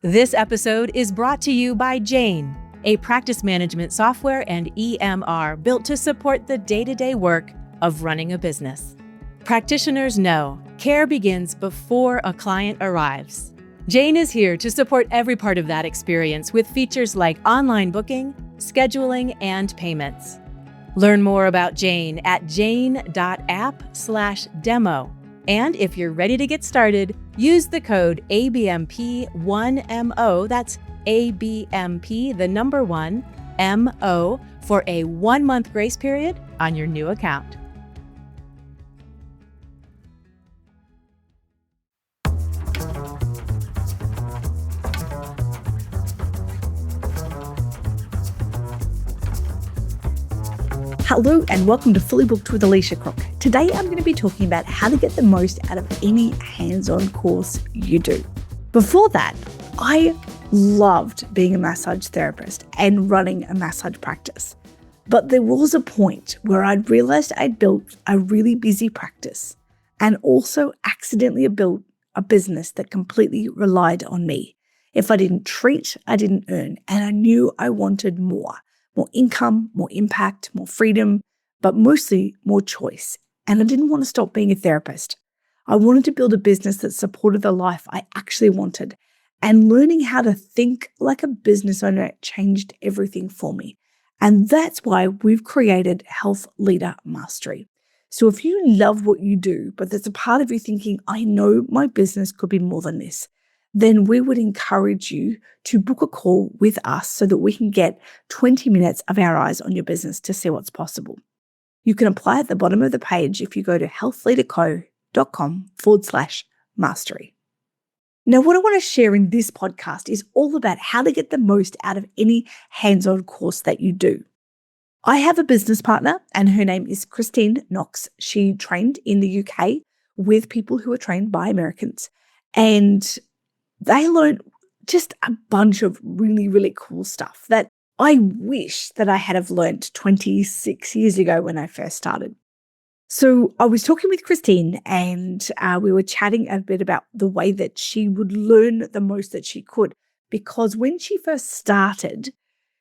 This episode is brought to you by Jane, a practice management software and EMR built to support the day-to-day work of running a business. Practitioners know care begins before a client arrives. Jane is here to support every part of that experience with features like online booking, scheduling, and payments. Learn more about Jane at jane.app/demo. And if you're ready to get started, use the code ABMP1MO, that's ABMP, the number 1, MO, for a 1-month grace period on your new account. Hello and welcome to Fully Booked with Elicia Crook. Today I'm going to be talking about how to get the most out of any hands-on course you do. Before that, I loved being a massage therapist and running a massage practice. But there was a point where I'd realized I'd built a really busy practice and also accidentally built a business that completely relied on me. If I didn't treat, I didn't earn, and I knew I wanted more income, more impact, more freedom, but mostly more choice. And I didn't want to stop being a therapist. I wanted to build a business that supported the life I actually wanted. And learning how to think like a business owner changed everything for me. And that's why we've created Health Leader Mastery. So if you love what you do, but there's a part of you thinking, I know my business could be more than this, then we would encourage you to book a call with us so that we can get 20 minutes of our eyes on your business to see what's possible. You can apply at the bottom of the page if you go to healthleaderco.com/mastery. Now, what I want to share in this podcast is all about how to get the most out of any hands-on course that you do. I have a business partner and her name is Christine Knox. She trained in the UK with people who are trained by Americans, and they learned just a bunch of really, really cool stuff that I wish that I had have learned 26 years ago when I first started. So I was talking with Christine and we were chatting a bit about the way that she would learn the most that she could, because when she first started,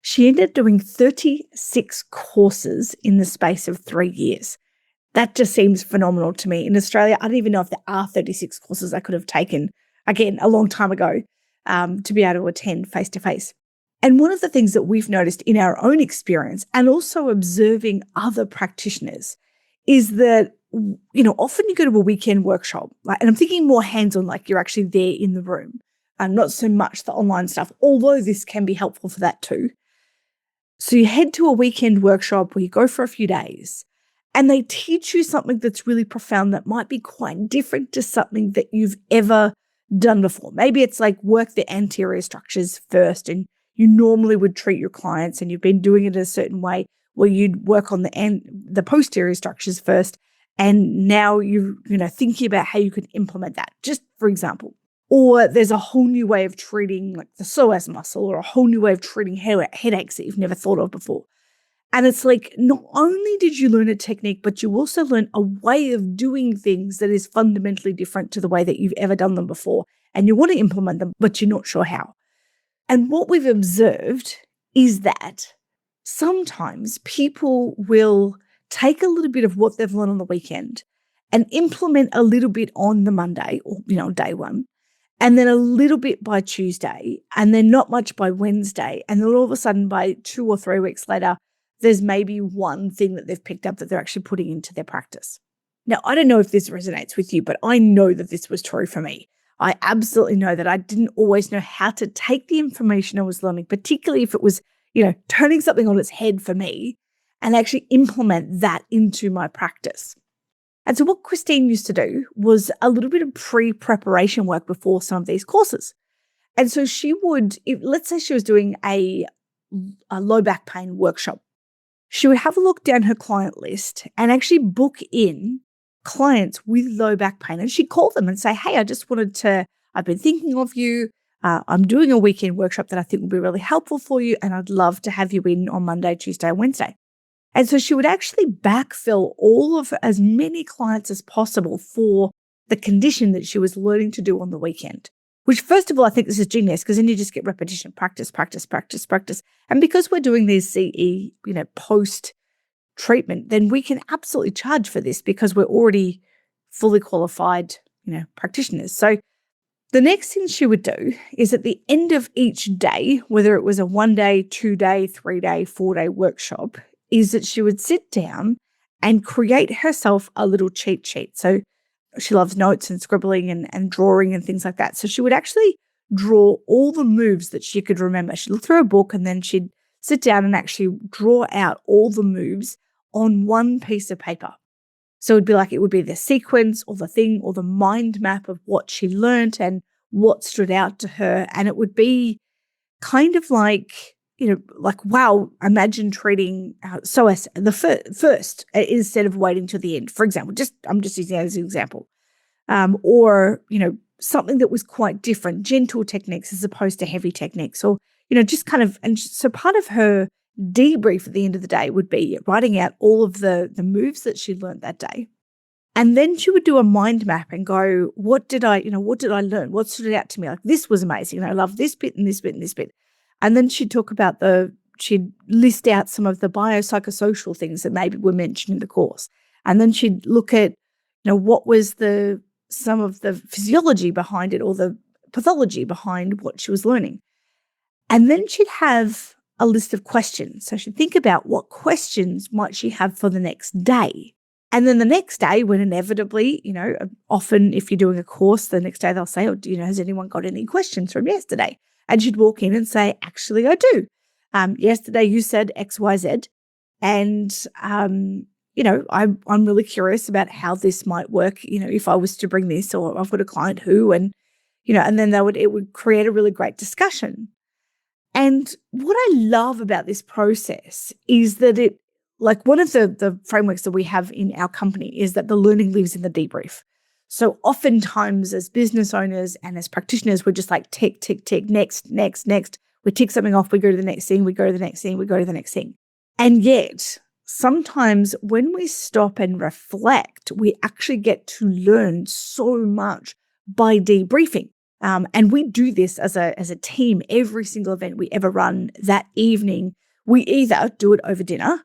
she ended up doing 36 courses in the space of 3 years. That just seems phenomenal to me. In Australia, I don't even know if there are 36 courses I could have taken, again, a long time ago, to be able to attend face-to-face. And one of the things that we've noticed in our own experience and also observing other practitioners is that, often you go to a weekend workshop, and I'm thinking more hands-on, like you're actually there in the room, and not so much the online stuff, although this can be helpful for that too. So you head to a weekend workshop where you go for a few days, and they teach you something that's really profound that might be quite different to something that you've ever done before. Maybe it's like work the anterior structures first, and you normally would treat your clients and you've been doing it a certain way where you'd work on the posterior structures first, and now you're thinking about how you could implement that, just for example. Or there's a whole new way of treating like the psoas muscle, or a whole new way of treating headaches that you've never thought of before. And it's like, not only did you learn a technique, but you also learn a way of doing things that is fundamentally different to the way that you've ever done them before. And you want to implement them, but you're not sure how. And what we've observed is that sometimes people will take a little bit of what they've learned on the weekend and implement a little bit on the Monday or, day one, and then a little bit by Tuesday, and then not much by Wednesday. And then all of a sudden by 2 or 3 weeks later, there's maybe one thing that they've picked up that they're actually putting into their practice. Now, I don't know if this resonates with you, but I know that this was true for me. I absolutely know that I didn't always know how to take the information I was learning, particularly if it was, turning something on its head for me, and actually implement that into my practice. And so what Christine used to do was a little bit of pre-preparation work before some of these courses. And so she would, let's say she was doing a low back pain workshop, she would have a look down her client list and actually book in clients with low back pain. And she'd call them and say, hey, I've been thinking of you. I'm doing a weekend workshop that I think will be really helpful for you. And I'd love to have you in on Monday, Tuesday, and Wednesday. And so she would actually backfill all of as many clients as possible for the condition that she was learning to do on the weekend. which first of all, I think this is genius because then you just get repetition, practice, practice, practice, practice. And because we're doing these CE, post treatment, then we can absolutely charge for this because we're already fully qualified, practitioners. So the next thing she would do is at the end of each day, whether it was a 1-day, 2-day, 3-day, 4-day workshop, is that she would sit down and create herself a little cheat sheet. So she loves notes and scribbling and drawing and things like that. So she would actually draw all the moves that she could remember. She'd look through a book and then she'd sit down and actually draw out all the moves on one piece of paper. So it would be the sequence or the thing or the mind map of what she learned and what stood out to her. And it would be kind of like, wow, imagine treating SOAS the first instead of waiting till the end. For example, I'm just using that as an example. Or something that was quite different, gentle techniques as opposed to heavy techniques, or, just kind of, and so part of her debrief at the end of the day would be writing out all of the moves that she learned that day. And then she would do a mind map and go, what did I learn? What stood out to me? Like, this was amazing. I love this bit and this bit and this bit. And then she'd talk about she'd list out some of the biopsychosocial things that maybe were mentioned in the course. And then she'd look at, what was some of the physiology behind it or the pathology behind what she was learning. And then she'd have a list of questions. So she'd think about what questions might she have for the next day. And then the next day, when inevitably, often if you're doing a course, the next day they'll say, oh, has anyone got any questions from yesterday? And she'd walk in and say, actually, I do. Yesterday you said X, Y, Z. And, I'm really curious about how this might work, if I was to bring this, or I've got a client who, and then it would create a really great discussion. And what I love about this process is that one of the frameworks that we have in our company is that the learning lives in the debrief. So oftentimes as business owners and as practitioners, we're just like tick, tick, tick, next, next, next. We tick something off, we go to the next thing, we go to the next thing, we go to the next thing. And yet sometimes when we stop and reflect, we actually get to learn so much by debriefing. And we do this as a team. Every single event we ever run that evening, we either do it over dinner,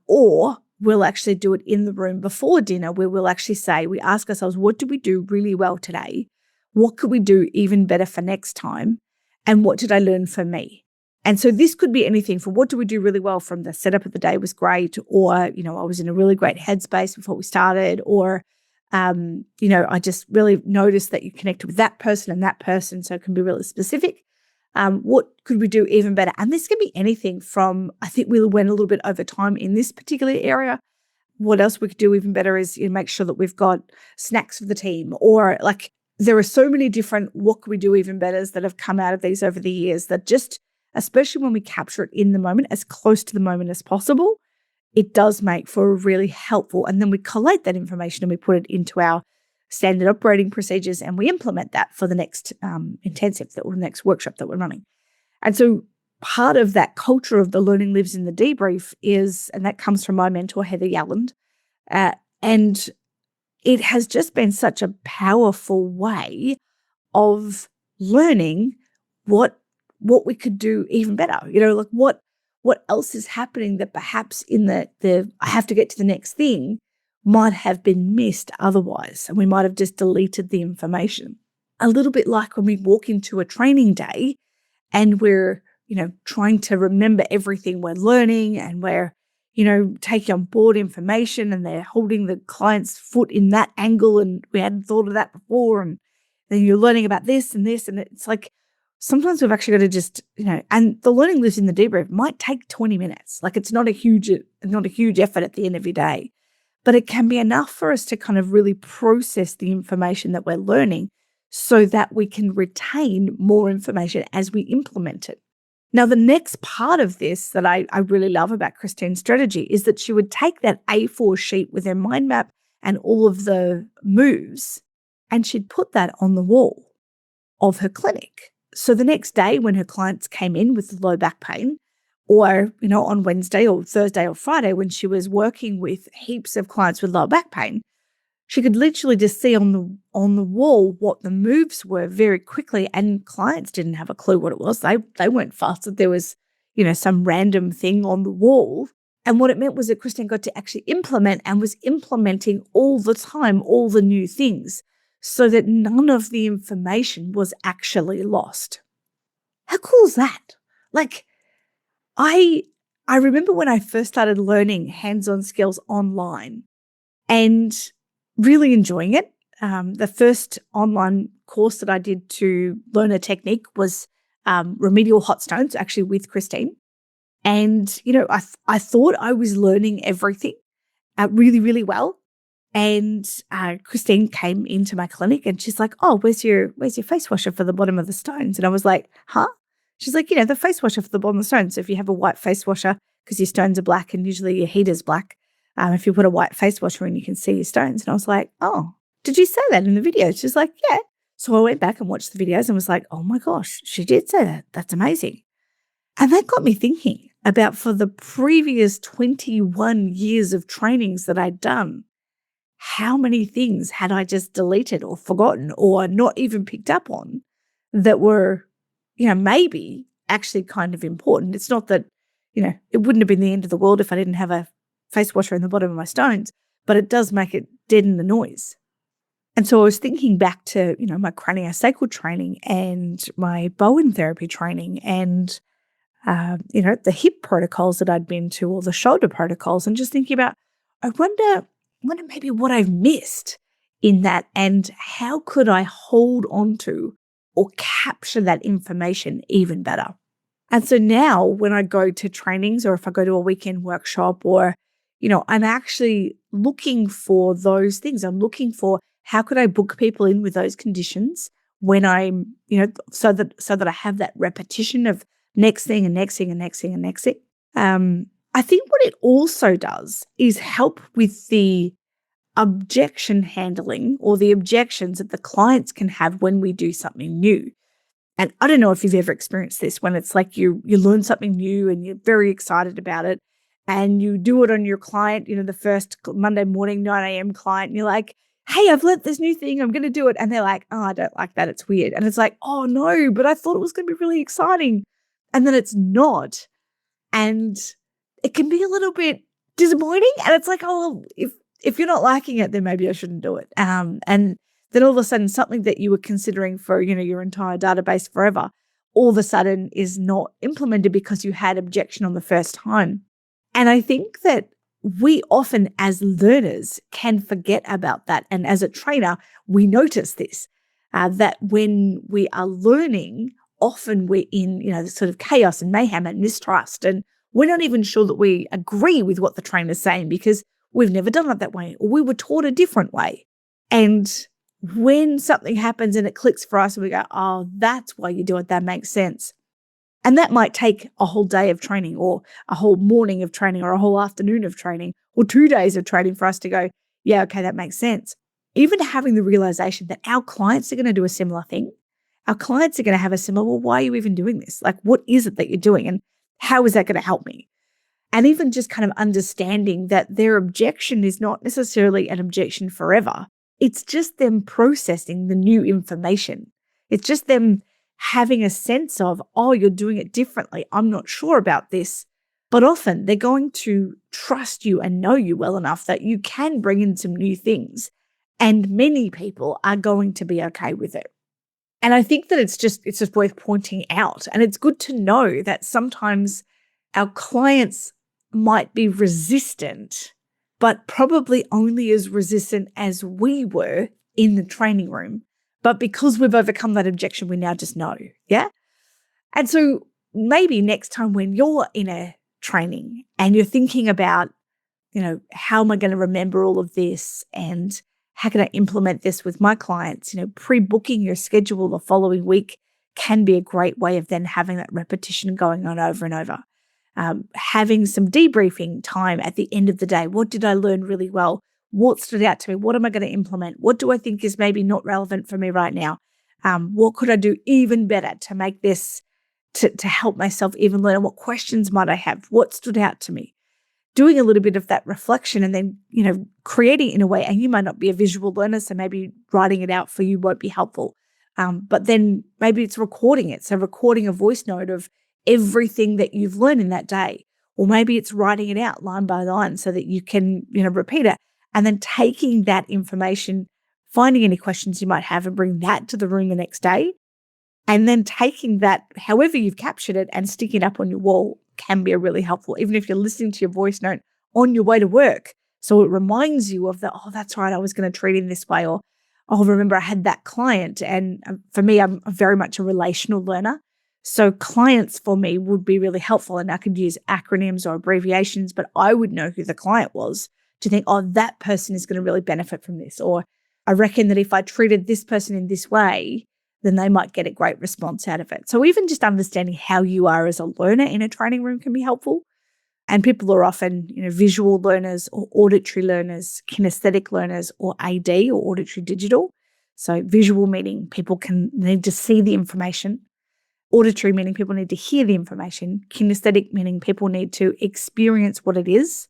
or we'll actually do it in the room before dinner, where we'll actually say, we ask ourselves, what did we do really well today? What could we do even better for next time? And what did I learn for me? And so this could be anything from what do we do really well from the setup of the day was great, or, I was in a really great headspace before we started, or, I just really noticed that you connected with that person and that person. So it can be really specific. What could we do even better? And this can be anything from, I think we went a little bit over time in this particular area. What else we could do even better is make sure that we've got snacks for the team, or there are so many different what could we do even betters that have come out of these over the years that just, especially when we capture it in the moment, as close to the moment as possible, it does make for a really helpful. And then we collate that information and we put it into our standard operating procedures and we implement that for the next intensive or the next workshop that we're running. And so part of that culture of the learning lives in the debrief is, and that comes from my mentor, Heather Yalland, and it has just been such a powerful way of learning what we could do even better. What else is happening that perhaps in the I have to get to the next thing might have been missed otherwise, and we might have just deleted the information. A little bit like when we walk into a training day and we're, trying to remember everything we're learning, and we're, taking on board information, and they're holding the client's foot in that angle, and we hadn't thought of that before, and then you're learning about this, and it's like sometimes we've actually got to just, and the learning lives in the debrief might take 20 minutes. It's not a huge effort at the end of your day, but it can be enough for us to kind of really process the information that we're learning so that we can retain more information as we implement it. Now, the next part of this that I really love about Christine's strategy is that she would take that A4 sheet with her mind map and all of the moves, and she'd put that on the wall of her clinic. So the next day when her clients came in with low back pain, or, on Wednesday or Thursday or Friday when she was working with heaps of clients with low back pain, she could literally just see on the wall what the moves were very quickly, and clients didn't have a clue what it was. They weren't fussed that there was, some random thing on the wall. And what it meant was that Christine got to actually implement and was implementing all the time, all the new things, so that none of the information was actually lost. How cool is that? Like, I remember when I first started learning hands-on skills online and really enjoying it. The first online course that I did to learn a technique was remedial hot stones, actually with Christine. And, I thought I was learning everything really, really well. And Christine came into my clinic and she's like, "Oh, where's your face washer for the bottom of the stones?" And I was like, "Huh?" She's like, "The face washer for the bottom of the stones. So if you have a white face washer, because your stones are black and usually your heater's black, if you put a white face washer in, you can see your stones." And I was like, "Oh, did you say that in the video?" She's like, "Yeah." So I went back and watched the videos and was like, "Oh my gosh, she did say that. That's amazing." And that got me thinking about, for the previous 21 years of trainings that I'd done, how many things had I just deleted or forgotten or not even picked up on that were, maybe actually kind of important. It's not that, it wouldn't have been the end of the world if I didn't have a face washer in the bottom of my stones, but it does make it deaden the noise. And so I was thinking back to, my craniosacral training and my Bowen therapy training and, the hip protocols that I'd been to, or the shoulder protocols, and just thinking about, I wonder maybe what I've missed in that, and how could I hold on to or capture that information even better. And so now when I go to trainings, or if I go to a weekend workshop, or, I'm actually looking for those things. I'm looking for, how could I book people in with those conditions when I'm, so that I have that repetition of next thing and next thing and next thing and next thing. I think what it also does is help with the objection handling, or the objections that the clients can have when we do something new. And I don't know if you've ever experienced this, when it's like you learn something new and you're very excited about it, and you do it on your client, the first Monday morning, 9 a.m. client, and you're like, "Hey, I've learnt this new thing, I'm going to do it." And they're like, "Oh, I don't like that, it's weird." And it's like, "Oh no, but I thought it was going to be really exciting." And then it's not. And it can be a little bit disappointing. And it's like, "Oh, well, if you're not liking it, then maybe I shouldn't do it." And then all of a sudden, something that you were considering for, your entire database forever, all of a sudden is not implemented because you had objection on the first time. And I think that we often, as learners, can forget about that. And as a trainer, we notice this, that when we are learning, often we're in, this sort of chaos and mayhem and mistrust. And we're not even sure that we agree with what the trainer's saying, because we've never done it that way, or we were taught a different way. And when something happens and it clicks for us and we go, "Oh, that's why you do it, that makes sense." And that might take a whole day of training, or a whole morning of training, or a whole afternoon of training, or 2 days of training for us to go, "Yeah, okay, that makes sense." Even having the realization that our clients are going to do a similar thing. Our clients are going to have a similar, "Well, why are you even doing this? Like, what is it that you're doing? And how is that going to help me?" And even just kind of understanding that their objection is not necessarily an objection forever. It's just them processing the new information. It's just them having a sense of, "Oh, you're doing it differently. I'm not sure about this." But often they're going to trust you and know you well enough that you can bring in some new things. And many people are going to be okay with it. And I think that it's just worth pointing out. And it's good to know that sometimes our clients might be resistant, but probably only as resistant as we were in the training room. But because we've overcome that objection, we now just know. Yeah. And so maybe next time when you're in a training and you're thinking about, how am I going to remember all of this, and how can I implement this with my clients? Pre-booking your schedule the following week can be a great way of then having that repetition going on over and over. Having some debriefing time at the end of the day. What did I learn really well? What stood out to me? What am I going to implement? What do I think is maybe not relevant for me right now? What could I do even better to make this, to help myself even learn? And what questions might I have? What stood out to me? doing a little bit of that reflection and then, creating it in a way, and you might not be a visual learner, so maybe writing it out for you won't be helpful. But then maybe it's recording it. So recording a voice note of everything that you've learned in that day. Or maybe it's writing it out line by line so that you can, repeat it. And then taking that information, finding any questions you might have and bring that to the room the next day. And then taking that, however you've captured it, and sticking it up on your wall can be really helpful, even if you're listening to your voice note on your way to work. So it reminds you of that's right, I was going to treat him this way. Or, remember I had that client. And for me, I'm very much a relational learner. So clients for me would be really helpful. And I could use acronyms or abbreviations, but I would know who the client was to think, that person is going to really benefit from this. Or I reckon that if I treated this person in this way, then they might get a great response out of it. So even just understanding how you are as a learner in a training room can be helpful. And people are often, visual learners or auditory learners, kinesthetic learners, or AD or auditory digital. So visual meaning people need to see the information. Auditory meaning people need to hear the information. Kinesthetic meaning people need to experience what it is.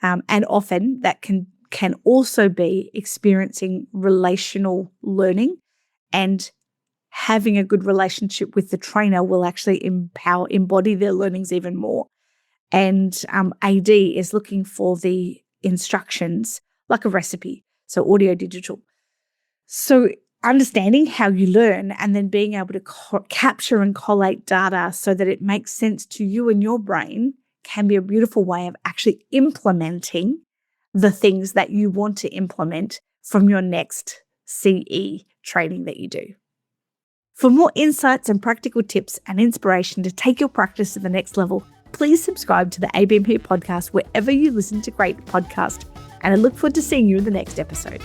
And often that can also be experiencing relational learning, and having a good relationship with the trainer will actually embody their learnings even more. And AD is looking for the instructions like a recipe, so audio digital. So understanding how you learn and then being able to capture and collate data so that it makes sense to you and your brain can be a beautiful way of actually implementing the things that you want to implement from your next CE training that you do. For more insights and practical tips and inspiration to take your practice to the next level, please subscribe to the ABMP podcast wherever you listen to great podcasts, and I look forward to seeing you in the next episode.